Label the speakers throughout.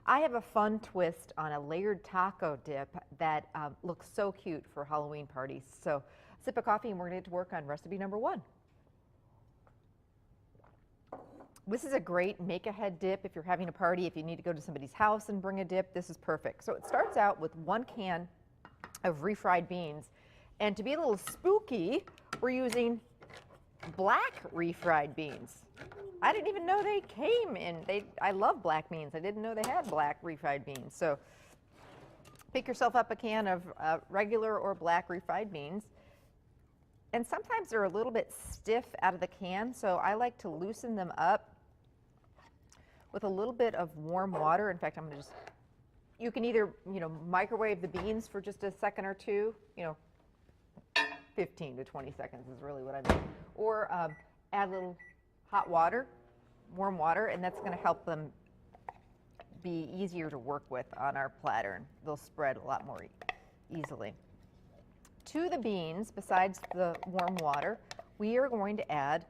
Speaker 1: I have a fun twist on a layered taco dip that looks so cute for Halloween parties. So sip of coffee and we're going to get to work on recipe number 1. This is a great make-ahead dip if you're having a party, if you need to go to somebody's house and bring a dip, this is perfect. So it starts out with 1 can of refried beans. And to be a little spooky, we're using black refried beans. I didn't even know they came in. I love black beans. I didn't know they had black refried beans. So pick yourself up a can of regular or black refried beans. And sometimes they're a little bit stiff out of the can, so I like to loosen them up with a little bit of warm water. In fact, I'm going to just, you can either, microwave the beans for just a second or two, 15 to 20 seconds is really what I mean. Or add a little hot water, warm water, and that's going to help them be easier to work with on our platter. And they'll spread a lot more easily. To the beans, besides the warm water, we are going to add,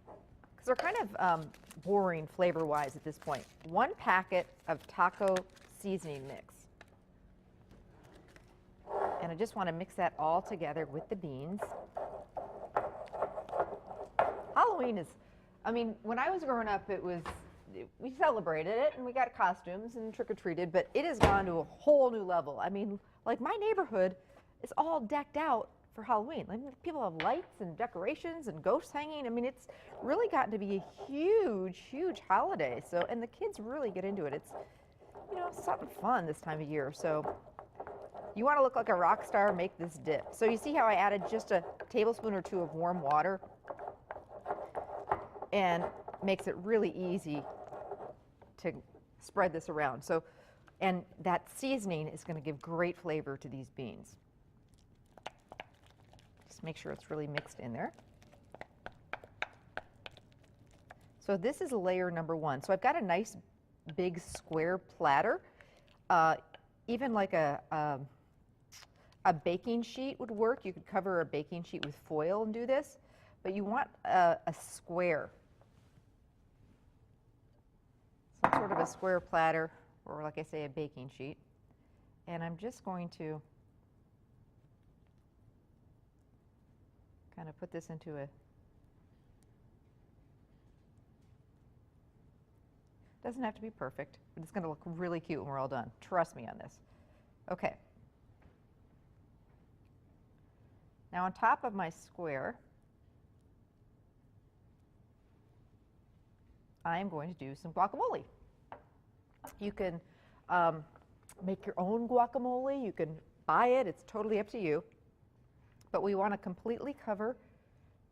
Speaker 1: because they're kind of boring flavor-wise at this point, 1 packet of taco seasoning mix. And I just want to mix that all together with the beans. Halloween is, when I was growing up, we celebrated it and we got costumes and trick-or-treated, but it has gone to a whole new level. Like my neighborhood is all decked out for Halloween. People have lights and decorations and ghosts hanging. It's really gotten to be a huge, huge holiday. So, and the kids really get into it. It's, something fun this time of year. So you want to look like a rock star, make this dip. So you see how I added just a tablespoon or 2 of warm water, and makes it really easy to spread this around. So, and that seasoning is going to give great flavor to these beans. Just make sure it's really mixed in there. So this is layer number 1. So I've got a nice big square platter. Even like a baking sheet would work. You could cover a baking sheet with foil and do this, but you want a square. Some sort of a square platter, or like I say, a baking sheet. And I'm just going to kind of put this into a, doesn't have to be perfect, but it's going to look really cute when we're all done. Trust me on this. Okay. Now on top of my square, I'm going to do some guacamole. You can make your own guacamole. You can buy it. It's totally up to you. But we want to completely cover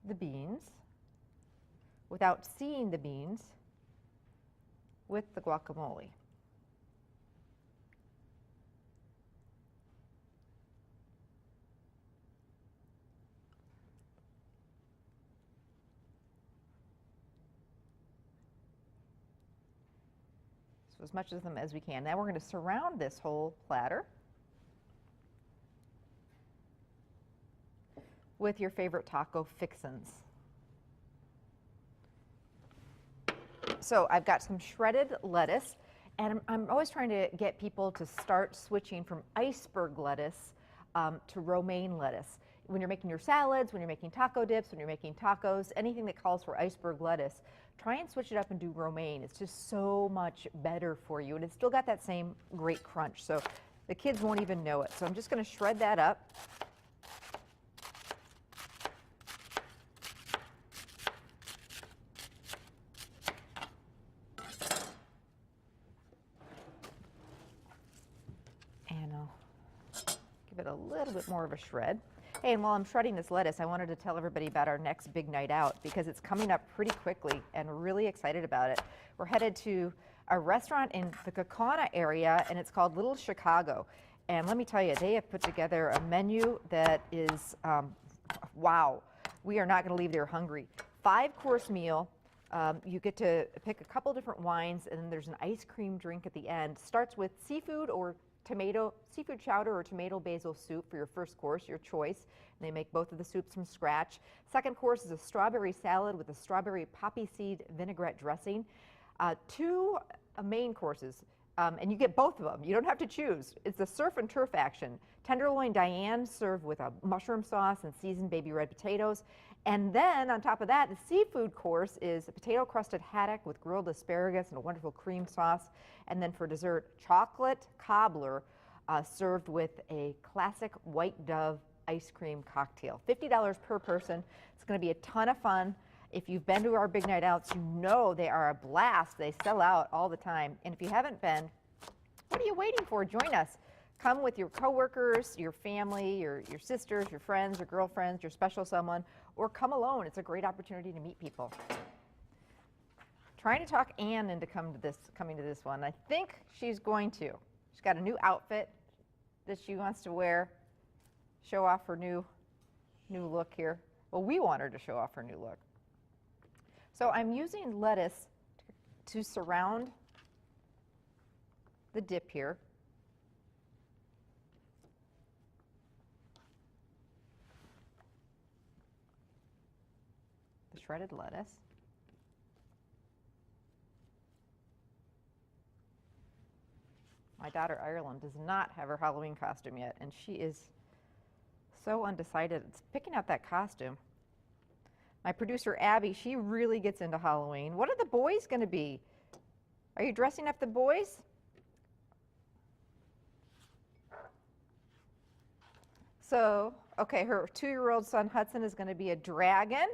Speaker 1: the beans without seeing the beans with the guacamole. So as much of them as we can. Now we're going to surround this whole platter with your favorite taco fixins. So I've got some shredded lettuce, and I'm always trying to get people to start switching from iceberg lettuce to romaine lettuce. When you're making your salads, when you're making taco dips, when you're making tacos, anything that calls for iceberg lettuce, try and switch it up and do romaine. It's just so much better for you, and it's still got that same great crunch. So the kids won't even know it. So I'm just going to shred that up. And I'll give it a little bit more of a shred. Hey, and while I'm shredding this lettuce, I wanted to tell everybody about our next big night out because it's coming up pretty quickly and we're really excited about it. We're headed to a restaurant in the Kaukauna area and it's called Little Chicago. And let me tell you, they have put together a menu that is, wow, we are not going to leave there hungry. 5-course meal. You get to pick a couple different wines and then there's an ice cream drink at the end. Starts with seafood chowder or tomato basil soup for your first course, your choice. And they make both of the soups from scratch. Second course is a strawberry salad with a strawberry poppy seed vinaigrette dressing. 2 main courses, And you get both of them. You don't have to choose. It's the surf and turf action. Tenderloin Diane served with a mushroom sauce and seasoned baby red potatoes. And then on top of that, the seafood course is a potato crusted haddock with grilled asparagus and a wonderful cream sauce. And then for dessert, chocolate cobbler served with a classic white dove ice cream cocktail. $50 per person. It's going to be a ton of fun. If you've been to our big night outs, you know they are a blast. They sell out all the time. And if you haven't been, what are you waiting for? Join us. Come with your coworkers, your family, your sisters, your friends, your girlfriends, your special someone, or come alone. It's a great opportunity to meet people. Trying to talk Anne into coming to this one. I think she's going to. She's got a new outfit that she wants to wear. Show off her new look here. Well, we want her to show off her new look. So I'm using lettuce to surround the dip here. The shredded lettuce. My daughter Ireland does not have her Halloween costume yet, and she is so undecided. It's picking out that costume. My producer Abby, she really gets into Halloween. What are the boys going to be? Are you dressing up the boys? So, okay, her 2-year-old son Hudson is going to be a dragon,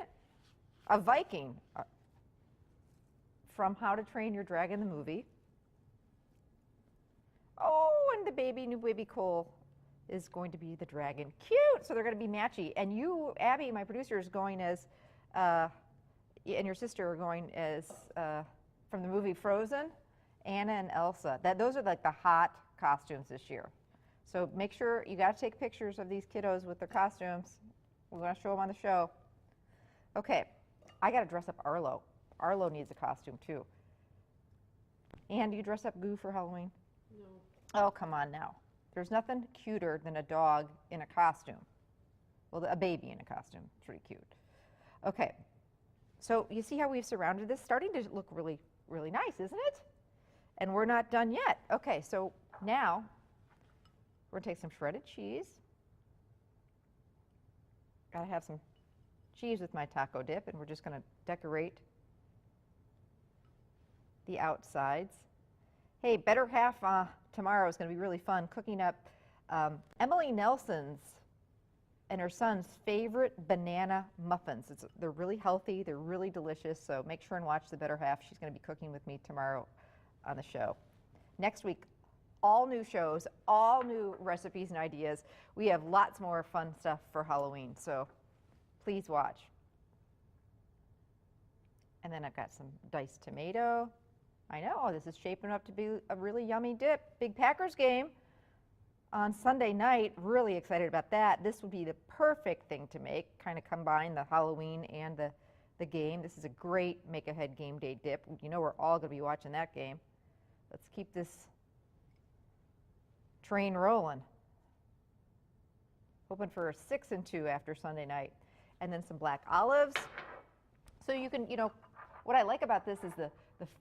Speaker 1: a Viking from How to Train Your Dragon, the movie. Oh, and the new baby Cole is going to be the dragon. Cute! So they're going to be matchy. And you, Abby, my producer, is going as, and your sister are going as, from the movie Frozen, Anna and Elsa. Those are like the hot costumes this year. So make sure you got to take pictures of these kiddos with their costumes. We're going to show them on the show. Okay, I got to dress up Arlo. Arlo needs a costume too. Anne, do you dress up Goo for Halloween? No. Oh, come on now. There's nothing cuter than a dog in a costume. Well, a baby in a costume. Pretty cute. Okay, so you see how we've surrounded this? Starting to look really, really nice, isn't it? And we're not done yet. Okay, so now we're gonna take some shredded cheese. Gotta have some cheese with my taco dip, and we're just gonna decorate the outsides. Hey, better half tomorrow is going to be really fun, cooking up Emily Nelson's and her son's favorite banana muffins. They're really healthy, they're really delicious, so make sure and watch the better half. She's going to be cooking with me tomorrow on the show. Next week, all new shows, all new recipes and ideas. We have lots more fun stuff for Halloween, so please watch. And then I've got some diced tomato. I know, this is shaping up to be a really yummy dip. Big Packers game on Sunday night. Really excited about that. This would be the perfect thing to make, kind of combine the Halloween and the game. This is a great make-ahead game day dip. You know we're all going to be watching that game. Let's keep this train rolling. Hoping for a 6-2 after Sunday night. And then some black olives. So you can, what I like about this is the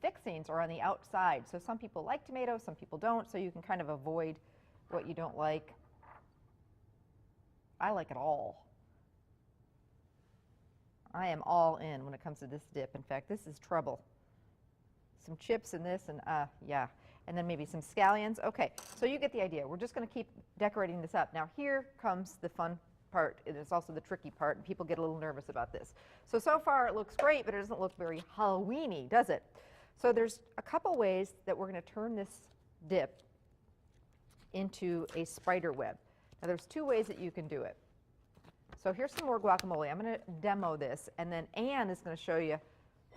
Speaker 1: fixings are on the outside. So some people like tomatoes, some people don't, so you can kind of avoid what you don't like. I like it all. I am all in when it comes to this dip. In fact, this is trouble. Some chips in this, and yeah. And then maybe some scallions. Okay, so you get the idea. We're just going to keep decorating this up. Now here comes the fun part. It's also the tricky part, and people get a little nervous about this. So far it looks great, but it doesn't look very Halloween-y, does it? So there's a couple ways that we're going to turn this dip into a spider web. Now there's 2 ways that you can do it. So here's some more guacamole. I'm going to demo this, and then Anne is going to show you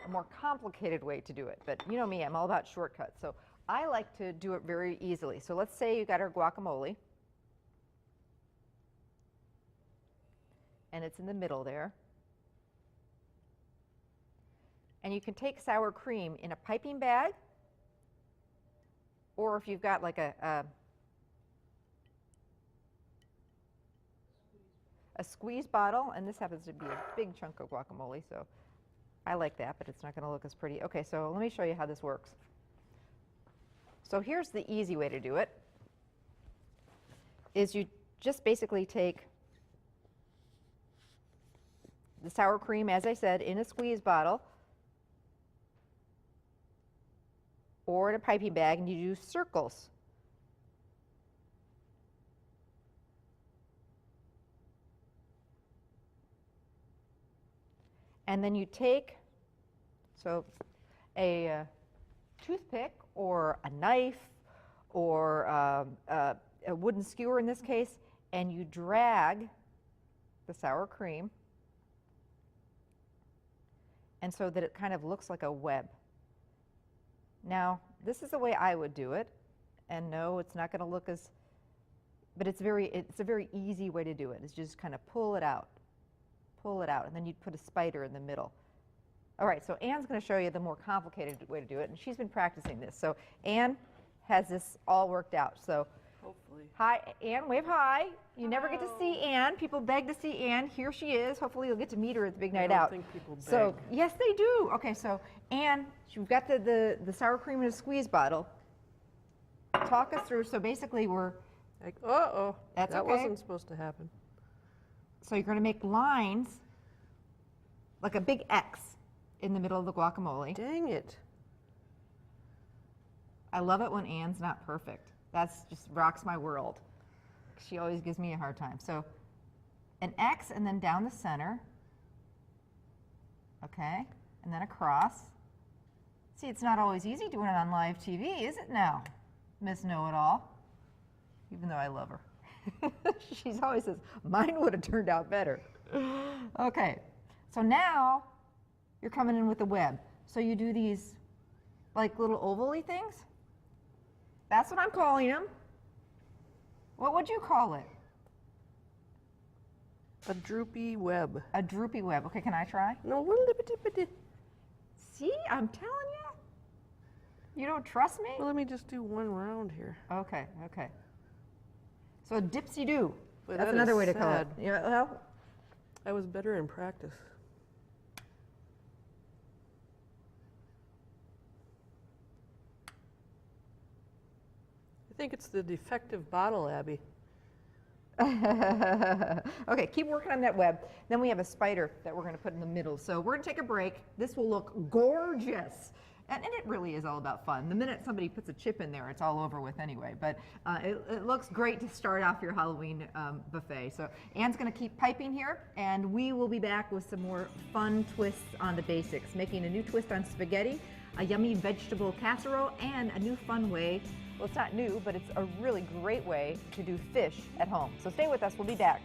Speaker 1: a more complicated way to do it. But you know me, I'm all about shortcuts. So I like to do it very easily. So let's say you got our guacamole, and it's in the middle there. And you can take sour cream in a piping bag, or if you've got like a squeeze bottle, and this happens to be a big chunk of guacamole, so I like that, but it's not going to look as pretty. Okay, so let me show you how this works. So here's the easy way to do it, is you just basically take the sour cream, as I said, in a squeeze bottle or in a piping bag, and you do circles. And then you take, a toothpick or a knife or a wooden skewer in this case, and you drag the sour cream, and so that it kind of looks like a web. Now, this is the way I would do it, and no, it's not going to look as, but it's a very easy way to do it. It's just kind of pull it out, and then you'd put a spider in the middle. All right, so Anne's going to show you the more complicated way to do it, and she's been practicing this. So Anne has this all worked out. So
Speaker 2: hopefully.
Speaker 1: Hi, Anne, wave hi. You never get to see Anne. People beg to see Anne. Here she is. Hopefully you'll get to meet her at the big night out.
Speaker 2: I don't think people beg.
Speaker 1: So yes, they do. Okay, so Anne, you've got the sour cream in a squeeze bottle. Talk us through. So basically we're.
Speaker 2: Uh-oh.
Speaker 1: That's
Speaker 2: that
Speaker 1: okay.
Speaker 2: wasn't supposed to happen.
Speaker 1: So you're going to make lines, like a big X in the middle of the guacamole.
Speaker 2: Dang it.
Speaker 1: I love it when Anne's not perfect. That's just rocks my world. She always gives me a hard time. So an X and then down the center. Okay, and then across. See, it's not always easy doing it on live TV, is it now, Miss Know-It-All? Even though I love her. She always says, mine would have turned out better. Okay, so now you're coming in with the web. So you do these like little oval-y things. That's what I'm calling them. What would you call it?
Speaker 2: A droopy web.
Speaker 1: A droopy web. Okay, can I try?
Speaker 2: No, little.
Speaker 1: See, I'm telling you. You don't trust me?
Speaker 2: Well, let me just do one round here.
Speaker 1: Okay, okay. So dipsy-do.
Speaker 2: Boy,
Speaker 1: That's
Speaker 2: that
Speaker 1: another
Speaker 2: is
Speaker 1: way to call it.
Speaker 2: sad.
Speaker 1: Yeah, well,
Speaker 2: I was better in practice. I think it's the defective bottle, Abby.
Speaker 1: okay, keep working on that web. Then we have a spider that we're going to put in the middle. So we're going to take a break. This will look gorgeous. And it really is all about fun. The minute somebody puts a chip in there, it's all over with anyway. But it looks great to start off your Halloween buffet. So Anne's going to keep piping here, and we will be back with some more fun twists on the basics, making a new twist on spaghetti, a yummy vegetable casserole, and a new fun way. Well, it's not new, but it's a really great way to do fish at home. So stay with us. We'll be back.